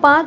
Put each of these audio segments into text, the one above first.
5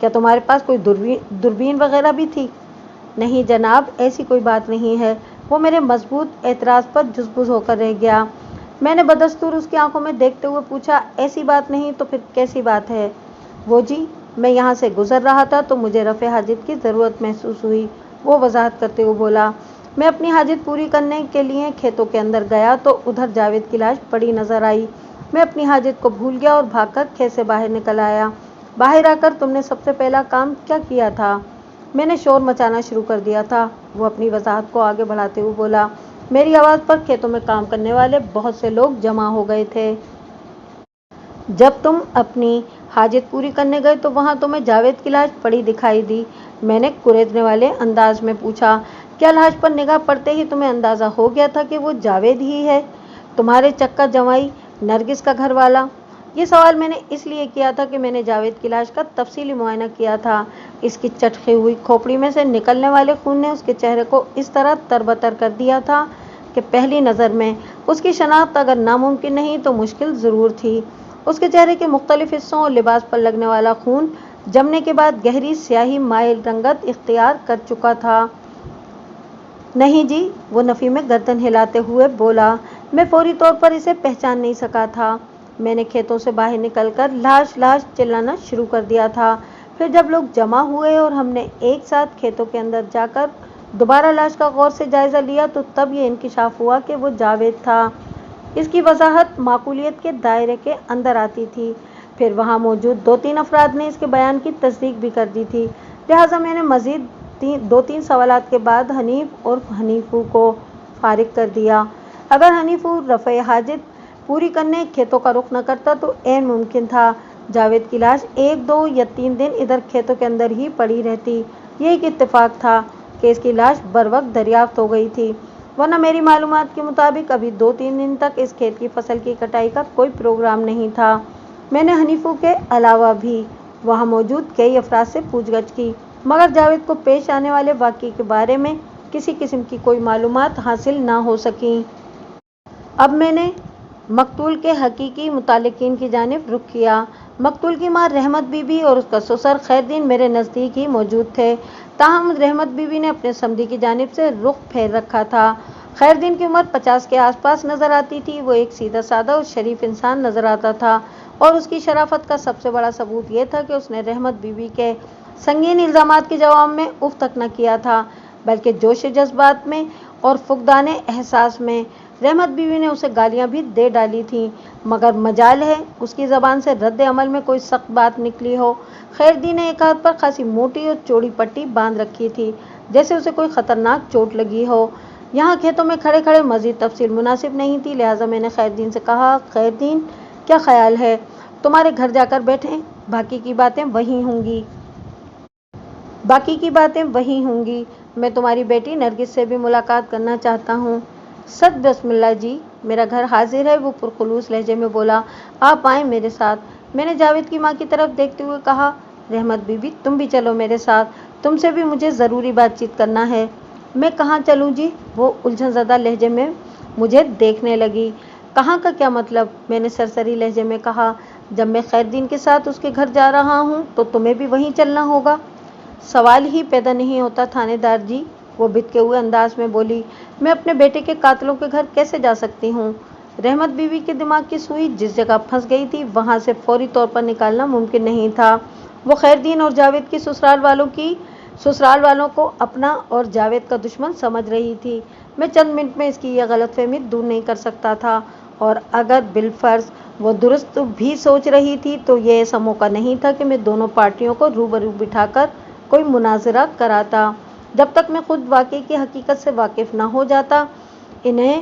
کیا تمہارے پاس کوئی دوربین وغیرہ بھی تھی؟ نہیں جناب، ایسی کوئی بات نہیں ہے۔ وہ میرے مضبوط اعتراض پر جزبز ہو کر رہ گیا۔ میں نے بدستور اس کی آنکھوں میں دیکھتے ہوئے پوچھا، ایسی بات نہیں تو پھر کیسی بات ہے؟ وہ جی، میں یہاں سے گزر رہا تھا تو مجھے رفع حاجت کی ضرورت محسوس ہوئی، وہ وضاحت کرتے ہوئے بولا۔ میں اپنی حاجت پوری کرنے کے لیے کھیتوں کے اندر گیا تو ادھر جاوید کی لاش پڑی نظر آئی۔ میں اپنی حاجت کو بھول گیا اور بھاگ کر کھیت سے باہر نکل آیا۔ باہر آ کر تم نے سب سے پہلا کام کیا کیا تھا؟ میں نے شور مچانا شروع کر دیا تھا، وہ اپنی وضاحت کو آگے بڑھاتے ہوئے بولا۔ میری آواز پر کھیتوں میں کام کرنے والے بہت سے لوگ جمع ہو گئے تھے۔ جب تم اپنی حاجت پوری کرنے گئے تو وہاں تمہیں جاوید کی لاش پڑی دکھائی دی۔ میں نے کریدنے والے انداز میں پوچھا، کیا لاش پر نگاہ پڑتے ہی تمہیں اندازہ ہو گیا تھا کہ وہ جاوید ہی ہے، تمہارے چچا جمائی نرگس کا گھر والا؟ یہ سوال میں نے اس لیے کیا تھا کہ میں نے جاوید کی لاش کا تفصیلی معائنہ کیا تھا۔ اس کی چٹکی ہوئی کھوپڑی میں سے نکلنے والے خون نے اس کے چہرے کو اس طرح تربتر کر دیا تھا کہ پہلی نظر میں اس کی شناخت اگر ناممکن نہیں تو مشکل ضرور تھی۔ اس کے چہرے کے مختلف حصوں اور لباس پر لگنے والا خون جمنے کے بعد گہری سیاہی مائل رنگت اختیار کر چکا تھا۔ نہیں جی، وہ نفی میں گردن ہلاتے ہوئے بولا، میں فوری طور پر اسے پہچان نہیں سکا تھا۔ میں نے کھیتوں سے باہر نکل کر لاش لاش چلانا شروع کر دیا تھا۔ پھر جب لوگ جمع ہوئے اور ہم نے ایک ساتھ کھیتوں کے اندر جا کر دوبارہ لاش کا غور سے جائزہ لیا تو تب یہ انکشاف ہوا کہ وہ جاوید تھا۔ اس کی وضاحت معقولیت کے دائرے کے اندر آتی تھی۔ پھر وہاں موجود 2-3 افراد نے اس کے بیان کی تصدیق بھی کر دی تھی، لہٰذا میں نے مزید 2-3 سوالات کے بعد حنیف اور حنیفو کو فارغ کر دیا۔ اگر حنیفو رفع حاجت پوری کرنے کھیتوں کا رخ نہ کرتا تو عین ممکن تھا جاوید کی لاش 1-2 یا 3 دن ادھر کھیتوں کے اندر ہی پڑی رہتی۔ یہ ایک اتفاق تھا کہ اس کی لاش بروقت دریافت ہو گئی تھی، ورنہ میری معلومات کے مطابق ابھی 2-3 دن تک اس کھیت کی فصل کی کٹائی کا کوئی پروگرام نہیں تھا۔ میں نے حنیفو کے علاوہ بھی وہاں موجود کئی افراد سے پوچھ گچھ کی، مگر جاوید کو پیش آنے والے واقعے کے بارے میں کسی قسم کی کوئی معلومات حاصل نہ ہو سکیں۔ اب میں نے مقتول کے حقیقی متعلقین کی جانب رخ کیا۔ مقتول کی ماں رحمت بی بی اور اس کا سسر خیردین میرے نزدیک ہی موجود تھے، تاہم رحمت بی بی نے اپنے سمدی کی جانب سے رخ پھیر رکھا تھا۔ خیردین کی عمر 50 کے آس پاس نظر آتی تھی۔ وہ ایک سیدھا سادہ اور شریف انسان نظر آتا تھا، اور اس کی شرافت کا سب سے بڑا ثبوت یہ تھا کہ اس نے رحمت بی بی کے سنگین الزامات کے جواب میں اف تک نہ کیا تھا، بلکہ جوش جذبات میں اور فقدان احساس میں رحمت بی بی نے اسے گالیاں بھی دے ڈالی تھیں، مگر مجال ہے اس کی زبان سے رد عمل میں کوئی سخت بات نکلی ہو۔ خیردین نے ایک ہاتھ پر خاصی موٹی اور چوڑی پٹی باندھ رکھی تھی، جیسے اسے کوئی خطرناک چوٹ لگی ہو۔ یہاں کھیتوں میں کھڑے کھڑے مزید تفصیل مناسب نہیں تھی، لہٰذا میں نے خیردین سے کہا، خیردین، کیا خیال ہے تمہارے گھر جا کر بیٹھیں؟ باقی کی باتیں وہیں ہوں گی۔ میں تمہاری بیٹی نرگس سے بھی ملاقات کرنا چاہتا ہوں۔ سچ؟ بسم اللہ جی، میرا گھر حاضر ہے، وہ پرخلوص لہجے میں بولا۔ آپ آئیں میرے ساتھ۔ میں نے جاوید کی ماں کی طرف دیکھتے ہوئے کہا، رحمت بی بی تم بھی چلو میرے ساتھ، تم سے بھی مجھے ضروری بات چیت کرنا ہے۔ میں کہاں چلوں جی؟ وہ الجھن زدہ لہجے میں مجھے دیکھنے لگی۔ کہاں کا کیا مطلب؟ میں نے سرسری لہجے میں کہا، جب میں خیردین کے ساتھ اس کے گھر جا رہا ہوں تو تمہیں بھی وہیں چلنا ہوگا۔ سوال ہی پیدا نہیں ہوتا تھانے دار جی، وہ بھدکے ہوئے انداز میں بولی۔ میں اپنے بیٹے کے قاتلوں کے گھر کیسے جا سکتی ہوں؟ رحمت بی بی کے دماغ کی سوئی جس جگہ پھنس گئی تھی وہاں سے فوری طور پر نکالنا ممکن نہیں تھا۔ وہ خیردین اور جاوید کی سسرال والوں کو اپنا اور جاوید کا دشمن سمجھ رہی تھی۔ میں چند منٹ میں اس کی یہ غلط فہمی دور نہیں کر سکتا تھا، اور اگر بالفرض وہ درست بھی سوچ رہی تھی تو یہ ایسا موقع نہیں تھا کہ میں دونوں پارٹیوں کو روبرو بٹھا کر کوئی مناظرہ کراتا۔ جب تک میں خود واقعے کی حقیقت سے واقف نہ ہو جاتا انہیں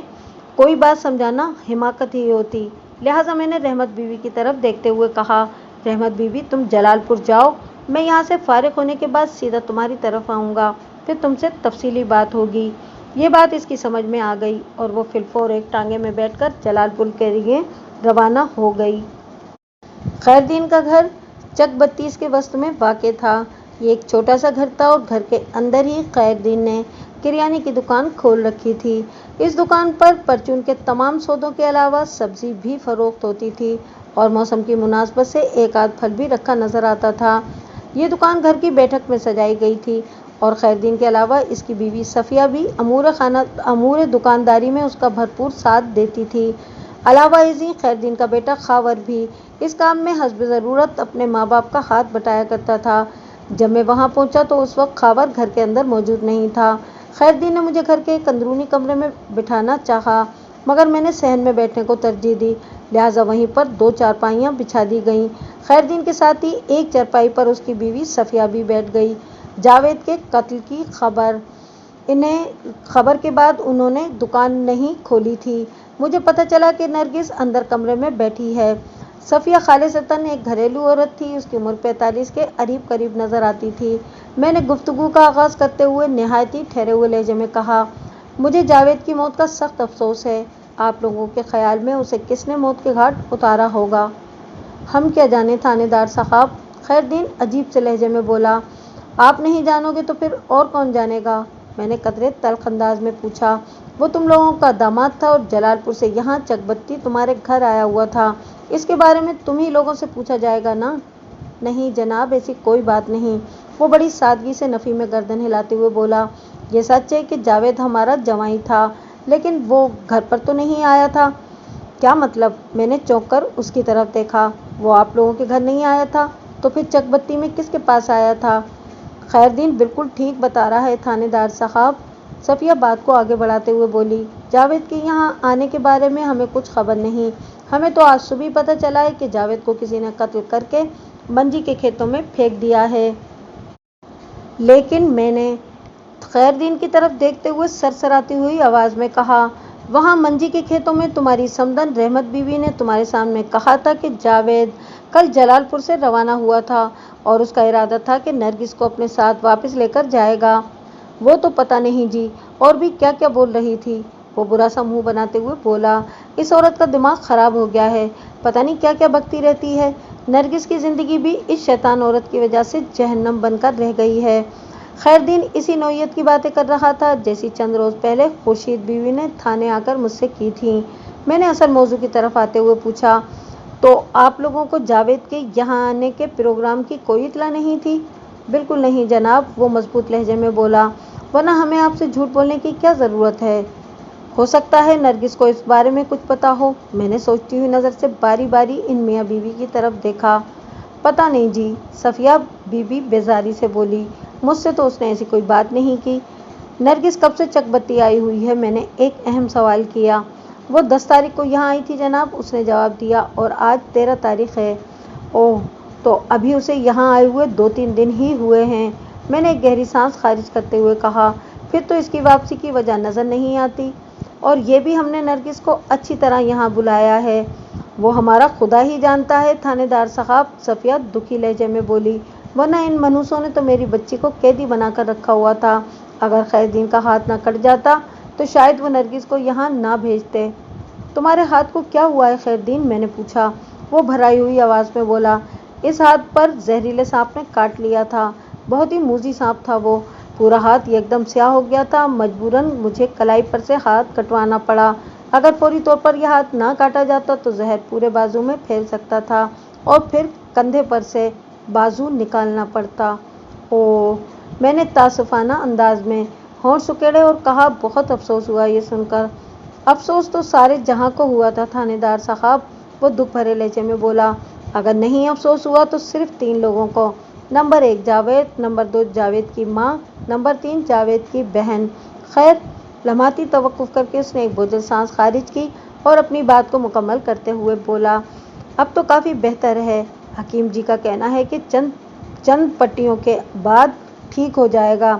کوئی بات سمجھانا حماقت ہی ہوتی، لہٰذا میں نے رحمت بی بی کی طرف دیکھتے ہوئے کہا، رحمت بی بی تم جلال پور جاؤ، میں یہاں سے فارغ ہونے کے بعد سیدھا تمہاری طرف آؤں گا، پھر تم سے تفصیلی بات ہوگی۔ یہ بات اس کی سمجھ میں آ گئی اور وہ فی الفور ایک ٹانگے میں بیٹھ کر جلال پور کے لیے روانہ ہو گئی۔ خیردین کا گھر چک 32 کے وسط میں واقع تھا۔ یہ ایک چھوٹا سا گھر تھا اور گھر کے اندر ہی خیردین نے کریانے کی دکان کھول رکھی تھی۔ اس دکان پر پرچون کے تمام سودوں کے علاوہ سبزی بھی فروخت ہوتی تھی اور موسم کی مناسبت سے ایک آدھ پھل بھی رکھا نظر آتا تھا۔ یہ دکان گھر کی بیٹھک میں سجائی گئی تھی اور خیردین کے علاوہ اس کی بیوی صفیہ بھی امور دکانداری میں اس کا بھرپور ساتھ دیتی تھی۔ علاوہ ازیں خیردین کا بیٹا خاور بھی اس کام میں حسب ضرورت اپنے ماں باپ کا ہاتھ بٹایا کرتا تھا۔ جب میں وہاں پہنچا تو اس وقت خاور گھر کے اندر موجود نہیں تھا۔ خیردین نے مجھے گھر کے ایک اندرونی کمرے میں بٹھانا چاہا مگر میں نے صحن میں بیٹھنے کو ترجیح دی، لہٰذا وہیں پر 2 چارپائیاں بچھا دی گئیں۔ خیردین کے ساتھ ہی ایک چارپائی پر اس کی بیوی صفیہ بھی بیٹھ گئی۔ جاوید کے قتل کی خبر کے بعد انہوں نے دکان نہیں کھولی تھی۔ مجھے پتہ چلا کہ نرگس اندر کمرے میں بیٹھی ہے۔ صفیہ خالصتاً ایک گھریلو عورت تھی، اس کی عمر 45 کے قریب نظر آتی تھی۔ میں نے گفتگو کا آغاز کرتے ہوئے نہایت ہی ٹھہرے ہوئے لہجے میں کہا، مجھے جاوید کی موت کا سخت افسوس ہے۔ آپ لوگوں کے خیال میں اسے کس نے موت کے گھاٹ اتارا ہوگا؟ ہم کیا جانیں تھانے دار صاحب، خیردین عجیب سے لہجے میں بولا۔ آپ نہیں جانو گے تو پھر اور کون جانے گا؟ میں نے قدرے تلخ انداز میں پوچھا۔ وہ تم لوگوں کا داماد تھا اور جلال پور سے یہاں چکبتی تمہارے گھر آیا ہوا تھا، اس کے بارے میں تم ہی لوگوں سے پوچھا جائے گا نا؟ نہیں جناب، ایسی کوئی بات نہیں، وہ بڑی سادگی سے نفی میں گردن ہلاتے ہوئے بولا۔ یہ سچ ہے کہ جاوید ہمارا جوائی تھا لیکن وہ گھر پر تو نہیں آیا تھا۔ کیا مطلب؟ میں نے چونک کر اس کی طرف دیکھا۔ وہ آپ لوگوں کے گھر نہیں آیا تھا تو پھر چکبتی میں کس کے پاس آیا تھا؟ خیردین بالکل ٹھیک بتا رہا ہے تھانے دار صاحب، صفیہ بات کو آگے بڑھاتے ہوئے بولی۔ جاوید کے یہاں آنے کے بارے میں ہمیں کچھ خبر نہیں، ہمیں تو آج صبح پتہ چلا ہے کہ جاوید کو کسی نے قتل کر کے منجی کے کھیتوں میں پھینک دیا ہے۔ لیکن میں نے خیردین کی طرف دیکھتے ہوئے سرسراتی ہوئی آواز میں کہا، وہاں منجی کے کھیتوں میں تمہاری سمندن رحمت بی بی نے تمہارے سامنے کہا تھا کہ جاوید کل جلال پور سے روانہ ہوا تھا اور اس کا ارادہ تھا کہ نرگس کو اپنے ساتھ واپس لے کر جائے گا۔ وہ تو پتہ نہیں جی، اور بھی کیا کیا بول رہی تھی۔ وہ برا سا منہ بناتے ہوئے بولا، اس عورت کا دماغ خراب ہو گیا ہے، پتہ نہیں کیا کیا بکتی رہتی ہے۔ نرگس کی زندگی بھی اس شیطان عورت کی وجہ سے جہنم بن کر رہ گئی ہے۔ خیردین اسی نوعیت کی باتیں کر رہا تھا جیسی چند روز پہلے خورشید بیوی نے تھانے آ کر مجھ سے کی تھیں۔ میں نے اصل موضوع کی طرف آتے ہوئے پوچھا، تو آپ لوگوں کو جاوید کے یہاں آنے کے پروگرام کی کوئی اطلاع نہیں تھی؟ بالکل نہیں جناب، وہ مضبوط لہجے میں بولا، ورنہ ہمیں آپ سے جھوٹ بولنے کی کیا ضرورت ہے؟ ہو سکتا ہے نرگس کو اس بارے میں کچھ پتہ ہو۔ میں نے سوچتی ہوئی نظر سے باری باری ان میاں بیوی کی طرف دیکھا۔ پتہ نہیں جی، صفیہ بی بی بیزاری سے بولی، مجھ سے تو اس نے ایسی کوئی بات نہیں کی۔ نرگس کب سے چکبتی آئی ہوئی ہے؟ میں نے ایک اہم سوال کیا۔ وہ 10 تاریخ کو یہاں آئی تھی جناب، اس نے جواب دیا، اور آج 13 تاریخ ہے۔ اوہ، تو ابھی اسے یہاں آئے ہوئے 2-3 دن ہی ہوئے ہیں۔ میں نے ایک گہری سانس خارج کرتے ہوئے کہا، پھر تو اس کی واپسی کی وجہ نظر نہیں آتی، اور یہ بھی ہم نے نرگس کو اچھی طرح یہاں بلایا ہے۔ وہ ہمارا خدا ہی جانتا ہے تھانے دار صاحب، صفیہ دکھی لہجے میں بولی، ورنہ ان منحوسوں نے تو میری بچی کو قیدی بنا کر رکھا ہوا تھا۔ اگر خیردین کا ہاتھ نہ کٹ جاتا تو شاید وہ نرگس کو یہاں نہ بھیجتے۔ تمہارے ہاتھ کو کیا ہوا ہے خیردین؟ میں نے پوچھا۔ وہ بھرائی ہوئی آواز میں بولا، اس ہاتھ پر زہریلے سانپ نے کاٹ لیا تھا، بہت ہی موذی سانپ تھا وہ، پورا ہاتھ یکدم سیاہ ہو گیا تھا، مجبوراً مجھے کلائی پر سے ہاتھ کٹوانا پڑا۔ اگر فوری طور پر یہ ہاتھ نہ کاٹا جاتا تو زہر پورے بازو میں پھیل سکتا تھا اور پھر کندھے پر سے بازو نکالنا پڑتا۔ اوہ، میں نے تاسفانہ انداز میں ہونٹ سکیڑے اور کہا، بہت افسوس ہوا یہ سن کر۔ افسوس تو سارے جہاں کو ہوا تھا تھانے دار صاحب، وہ دکھ بھرے لہجے میں بولا، اگر نہیں افسوس ہوا تو صرف 3 لوگوں کو، نمبر 1 جاوید، نمبر 2 جاوید کی ماں، نمبر 3 جاوید کی بہن۔ خیر، لمحاتی توقف کر کے اس نے ایک بوجھل سانس خارج کی اور اپنی بات کو مکمل کرتے ہوئے بولا، اب تو کافی بہتر ہے، حکیم جی کا کہنا ہے کہ چند پٹیوں کے بعد ٹھیک ہو جائے گا۔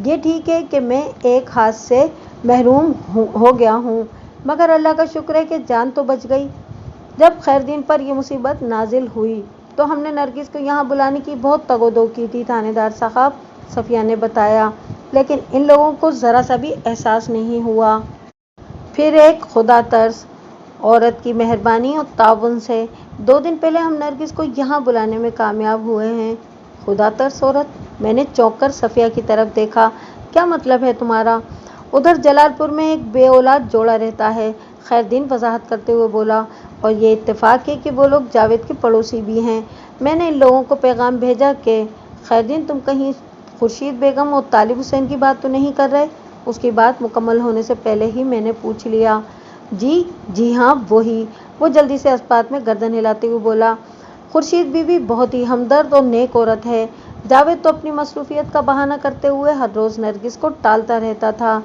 یہ ٹھیک ہے کہ میں ایک ہاتھ سے محروم ہو گیا ہوں، مگر اللہ کا شکر ہے کہ جان تو بچ گئی۔ جب خیردین پر یہ مصیبت نازل ہوئی تو ہم نے نرگس کو یہاں بلانے کی بہت تگ و دو کی تھی تھانے دار صاحب، صفیہ نے بتایا، لیکن ان لوگوں کو ذرا سا بھی احساس نہیں ہوا۔ پھر ایک خدا ترس عورت کی مہربانی اور تعاون سے 2 دن پہلے ہم نرگس کو یہاں بلانے میں کامیاب ہوئے ہیں۔ خدا ترس عورت؟ میں نے چونک کر صفیہ کی طرف دیکھا، کیا مطلب ہے تمہارا؟ ادھر جلال پور میں ایک بے اولاد جوڑا رہتا ہے، خیردین وضاحت کرتے ہوئے بولا، اور یہ اتفاق ہے کہ وہ لوگ جاوید کے پڑوسی بھی ہیں۔ میں نے ان لوگوں کو پیغام بھیجا کہ خیردین، تم کہیں خورشید بیگم اور طالب حسین کی بات تو نہیں کر رہے؟ اس کی بات مکمل ہونے سے پہلے ہی میں نے پوچھ لیا۔ جی ہاں وہی، وہ جلدی سے اسپات میں گردن ہلاتے ہوئے بولا۔ خورشید بی بی بہت ہی ہمدرد اور نیک عورت ہے۔ جاوید تو اپنی مصروفیت کا بہانہ کرتے ہوئے ہر روز نرگس کو ٹالتا رہتا تھا،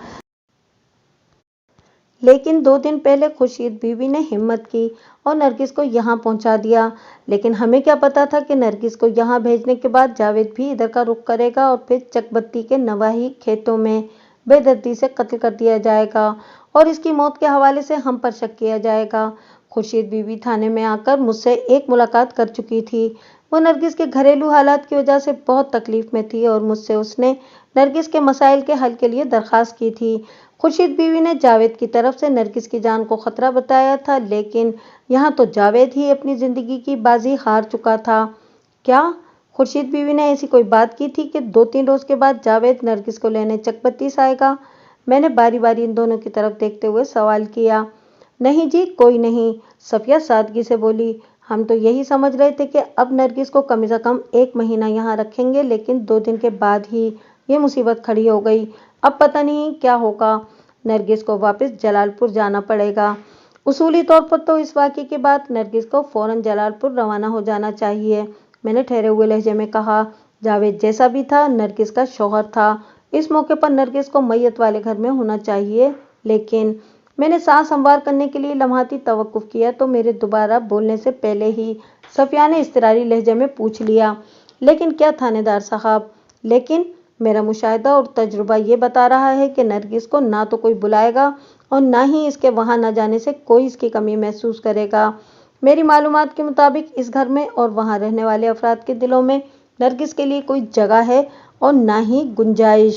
لیکن 2 دن پہلے خورشید بی بی نے ہمت کی اور نرگس کو یہاں پہنچا دیا۔ لیکن ہمیں کیا پتا تھا کہ نرگس کو یہاں بھیجنے کے بعد جاوید بھی ادھر کا رخ کرے گا اور پھر چک بتی کے نواحی کھیتوں میں بے دردی سے قتل کر دیا جائے گا اور اس کی موت کے حوالے سے ہم پر شک کیا جائے گا۔ خورشید بی بی تھانے میں آ کر مجھ سے ایک ملاقات کر چکی تھی۔ وہ نرگس کے گھریلو حالات کی وجہ سے بہت تکلیف میں تھی اور مجھ سے اس نے نرگس کے مسائل کے حل کے لیے درخواست کی تھی۔ خورشید بیوی نے جاوید کی طرف سے نرگس کی جان کو خطرہ بتایا تھا، لیکن یہاں تو جاوید ہی اپنی زندگی کی بازی ہار چکا تھا۔ کیا خورشید بیوی نے ایسی کوئی بات کی تھی کہ 2-3 روز کے بعد جاوید نرگس کو لینے چک بتی سے آئے گا؟ میں نے باری باری ان دونوں کی طرف دیکھتے ہوئے سوال کیا۔ نہیں جی، کوئی نہیں، صفیہ سادگی سے بولی۔ ہم تو یہی سمجھ رہے تھے کہ اب نرگس کو کم از کم 1 مہینہ یہاں رکھیں گے، لیکن 2 دن کے بعد ہی یہ مصیبت کھڑی ہو گئی۔ اب پتہ نہیں کیا ہوگا۔ نرگس کو واپس جلال پور جانا پڑے گا۔ اصولی طور پر تو اس واقعے کے بعد نرگس کو فوراً جلال پور روانہ ہو جانا چاہیے، میں نے ٹھہرے ہوئے لہجے میں کہا۔ جاوید جیسا بھی تھا نرگس کا شوہر تھا، اس موقع پر نرگس کو میت والے گھر میں ہونا چاہیے، لیکن میں نے سانس ہموار کرنے کے لیے لمحاتی توقف کیا تو میرے دوبارہ بولنے سے پہلے ہی صفیہ نے اضطراری لہجے میں پوچھ لیا، لیکن کیا تھانے دار صاحب؟ لیکن میرا مشاہدہ اور تجربہ یہ بتا رہا ہے کہ نرگس کو نہ تو کوئی بلائے گا اور نہ ہی اس کے وہاں نہ جانے سے کوئی اس کی کمی محسوس کرے گا۔ میری معلومات کے مطابق اس گھر میں اور وہاں رہنے والے افراد کے دلوں میں نرگس کے لیے کوئی جگہ ہے اور نہ ہی گنجائش۔